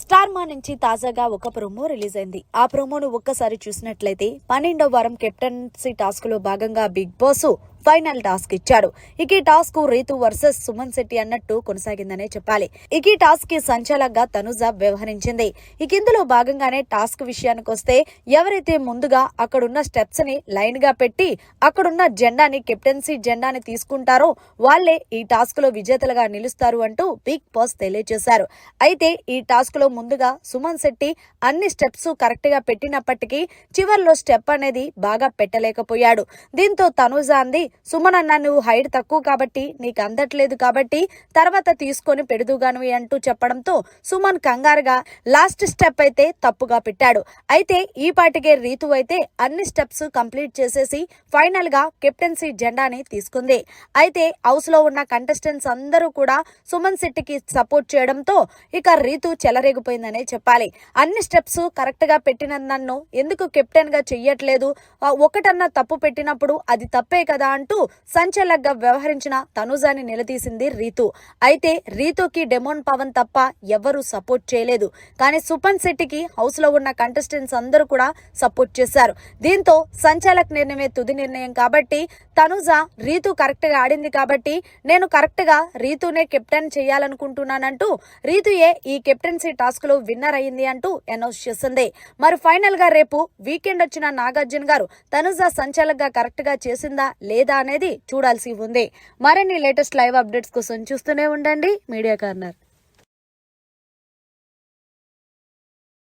Star మా నుంచి తాజాగా ఒక ప్రోమో రిలీజ్ అయింది. ఆ ప్రోమోను ఒక్కసారి చూసినట్లయితే 12వ వారం కెప్టెన్సీ టాస్క్ లో భాగంగా బిగ్ బాస్ ఫైనల్ టాస్క్ ఇచ్చాడు. ఇక ఈ టాస్క్ రీతు వర్సెస్ సుమన్ శెట్టి అన్నట్టు కొనసాగిందనే చెప్పాలి. ఇక ఈ టాస్క్ కి సంచాలకుగా తనుజ వ్యవహరించింది. ఇక ఇందులో భాగంగానే టాస్క్ విషయానికి వస్తే ఎవరైతే ముందుగా అక్కడున్న స్టెప్స్ ని లైన్ గా పెట్టి అక్కడున్న జెండాని కెప్టెన్సీ జెండాని తీసుకుంటారో వాళ్లే ఈ టాస్క్ లో విజేతలుగా నిలుస్తారు అంటూ బిగ్ బాస్ తెలియజేశారు. అయితే ఈ టాస్క్ లో ముందుగా సుమన్ శెట్టి అన్ని స్టెప్స్ కరెక్ట్ గా పెట్టినప్పటికీ చివర్లో స్టెప్ అనేది బాగా పెట్టలేకపోయాడు. దీంతో తనుజ అంది, సుమన్ అన్న నువ్వు హైట్ తక్కువ కాబట్టి నీకు అందట్లేదు కాబట్టి తర్వాత తీసుకొని పెడుదుగాను అంటూ చెప్పడంతో సుమన్ కంగారుగా లాస్ట్ స్టెప్ అయితే తప్పుగా పెట్టాడు. అయితే ఈ పాటికే రీతు అయితే అన్ని స్టెప్స్ కంప్లీట్ చేసేసి ఫైనల్ గా కెప్టెన్సీ జెండాని తీసుకుంది. అయితే హౌస్ లో ఉన్న కంటెస్టెంట్స్ అందరూ కూడా సుమన్ శెట్టికి సపోర్ట్ చేయడంతో ఇక రీతు చెలరేగిపోయిందనే చెప్పాలి. అన్ని స్టెప్స్ కరెక్ట్ గా పెట్టిన నన్ను ఎందుకు కెప్టెన్ గా చెయ్యట్లేదు, ఒకటన్నా తప్పు పెట్టినప్పుడు అది తప్పే కదా అంటూ సంచలనంగా వ్యవహరించిన తనుజాని నిలదీసింది రీతు. అయితే రీతుకి డెమోన్ పవన్ తప్ప ఎవరూ సపోర్ట్ చేయలేదు. కానీ సుమన్ శెట్టికి హౌస్ లో ఉన్న కంటెస్టెంట్స్ అందరూ కూడా సపోర్ట్ చేశారు. దీంతో సంచాలక్ నిర్ణయమే తుది నిర్ణయం కాబట్టి తనుజ రీతు కరెక్ట్ గా ఆడింది కాబట్టి నేను కరెక్ట్ గా రీతునే కెప్టెన్ చేయాలనుకుంటున్నానంటూ రీతుయే ఈ కెప్టెన్సీ టాస్క్ లో విన్నర్ అయింది అంటూ అనౌన్స్ చేసింది. మరి ఫైనల్ గా రేపు వీకెండ్ వచ్చిన నాగార్జున గారు తనుజ సంచాలక్ గా కరెక్ట్ గా చేసిందా లేదా అనేది చూడాల్సి ఉంది. మరిన్ని లేటెస్ట్ లైవ్ అప్డేట్స్ కోసం చూస్తూనే ఉండండి మీడియా కార్నర్.